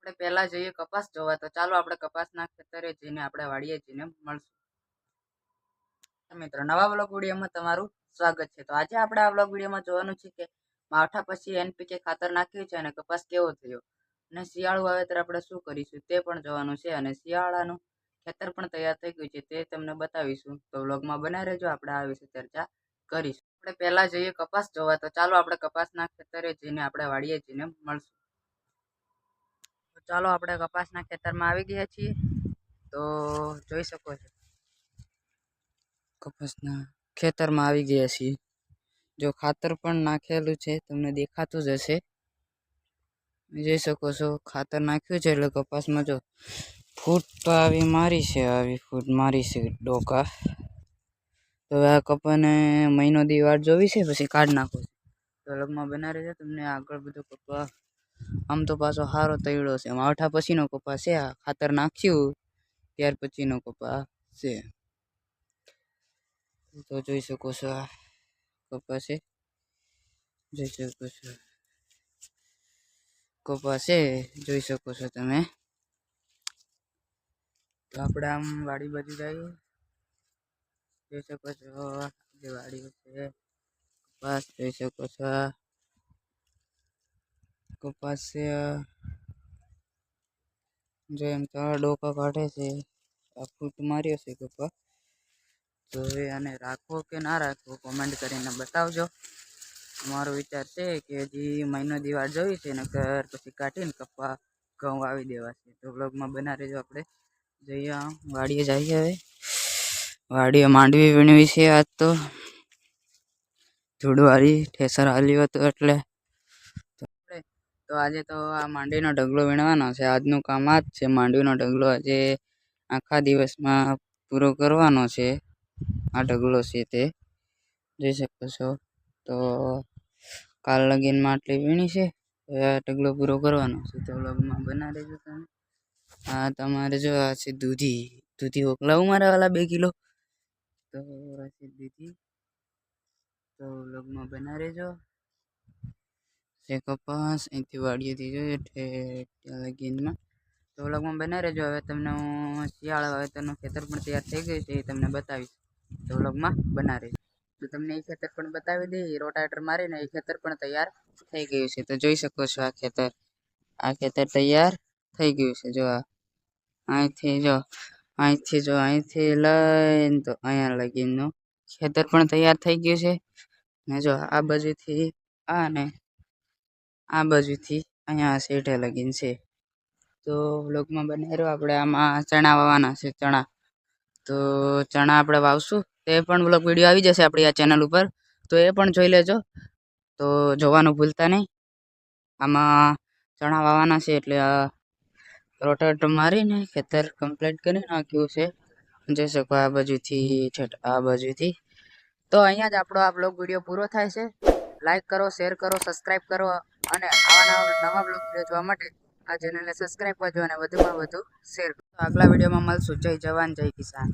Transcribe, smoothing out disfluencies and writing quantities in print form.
આપણે પહેલા જઈએ કપાસ જોવા, તો ચાલો આપણે કપાસના ખેતરે જઈને આપણે વાડીએ જઈને મળશું. મિત્રો, નવા બ્લોગ વિડીયોમાં તમારું સ્વાગત છે. તો આજે આપણે આ બ્લોગ વિડીયોમાં જોવાનું છે કે માવઠા પછી NPK ખાતર નાખ્યું છે અને કપાસ કેવો થયો, અને શિયાળુ વાવેતર આપણે શું કરીશું તે પણ જોવાનું છે, અને શિયાળાનું ખેતર પણ તૈયાર થઈ ગયું છે તે તમને બતાવીશું. તો બ્લોગમાં બનાવી રહેજો, આપણે આ વિશે ચર્ચા કરીશું. આપણે પહેલા જઈએ કપાસ જોવા, તો ચાલો આપણે કપાસના ખેતરે જઈને આપણે વાડીએ જઈને મળશું. ચાલો આપણે કપાસના ખેતરમાં આવી ગયા છીએ. તો જોઈ શકો છો કપાસના ખેતરમાં આવી ગયા છીએ. જો ખાતર પણ નાખેલું છે, તમને દેખાતું જ હશે. જોઈ શકો છો ખાતર નાખ્યું છે એટલે કપાસમાં જો ફૂટ તો આવી મારી છે, ડોકા. તો આ કપાને મહિનો દી વાટ જોવી છે, પછી કાઢ નાખો. તો લગમાં બનાવી રહેજો, તમને આગળ બધો કપા આમ તો પાછો સારો તૈડો છે. માવઠા પછીનો કપા છે, આ ખાતર નાખ્યું ત્યાર પછીનો કપા છે. તો જોઈ શકો છો આ કપા છે, જોઈ શકો છો કપા છે, જોઈ શકો છો તમે. તો આપણે આમ વાડી બાજુ જઈએ, જોઈ શકો છો જે વાડી છે કપાસ, જોઈ શકો છો કપાસ છે. જો એમ તો ડોકા કાઢે છે, આ ફૂટ માર્યો છે કપા. તો હવે આને રાખવો કે ના રાખવો કોમેન્ટ કરીને બતાવજો. મારો વિચાર છે કે હજી મહિનો દીવાર જોઈ છે, નકર પછી કાઢીને કપા ઘઉં વાવી દેવા છે. તો બ્લોગમાં બના રહેજો. આપણે જઈએ વાડીએ જઈએ. હવે વાડીએ માંડવી વીણવી છે. આજ તો ધૂળવાળી ઠેસર હાલ્યું હતું એટલે તો આજે તો આ માંડવીનો ઢગલો વીણવાનો છે. આજનું કામ આ જ છે, માંડવીનો ઢગલો આજે આખા દિવસમાં પૂરો કરવાનો છે. આ ઢગલો છે તે જોઈ શકો છો. તો કાલ લગીનમાં આટલી વીણી છે, આ ઢગલો પૂરો કરવાનો છે. તો બ્લોગમાં બના રહેજો તમે. હા, તમારે જો આ છે દૂધી ઓકલાવું મારા વાલા 2 કિલો. તો આ છે દૂધી. તો બ્લોગમાં બના રહેજો. છે કપાસ અહીંથી વાડીએથી જોઈએ ત્યાં લગીનમાં. તો બ્લોગમાં બના રહેજો. હવે તમને હું શિયાળા વાવેતરનું ખેતર પણ તૈયાર થઈ ગયું છે એ તમને બતાવીશ. તો બ્લોગમાં બના રહેજો. તો તમને એ ખેતર પણ બતાવી દઈએ, રોટાવેટર મારીને એ ખેતર પણ તૈયાર થઈ ગયું છે. તો જોઈ શકો છો આ ખેતર તૈયાર થઈ ગયું છે. જો અહીંથી લઈને તો અહીંયા લગીનનું ખેતર પણ તૈયાર થઈ ગયું છે. ને જો આ બાજુથી ને આ બાજુથી અહીંયા શેઠે લગીન છે. તો બ્લોગમાં બને રહ્યો. આપણે આમાં ચણા વાવવાના છે, ચણા. તો ચણા આપણે વાવશું, તે પણ બ્લોગ વિડીયો આવી જશે આપણી આ ચેનલ ઉપર, તો એ પણ જોઈ લેજો. તો જોવાનું ભૂલતા નહીં. આમાં ચણા વાવવાના છે એટલે આ રોટાવેટર મારીને ખેતર કમ્પ્લીટ કરી નાખ્યું છે. જોઈ શકો આ બાજુથી તો અહીંયા જ આપણો આ બ્લોગ વિડીયો પૂરો થાય છે. લાઈક કરો, શેર કરો, સબસ્ક્રાઈબ કરો, અને આવા નવા બ્લોગ વિડીયો જોવા માટે આ ચેનલને સબસ્ક્રાઈબ કરજો અને વધુમાં વધુ શેર કરો. આગલા વિડીયોમાં મળશું. જય જવાન, જય કિસાન.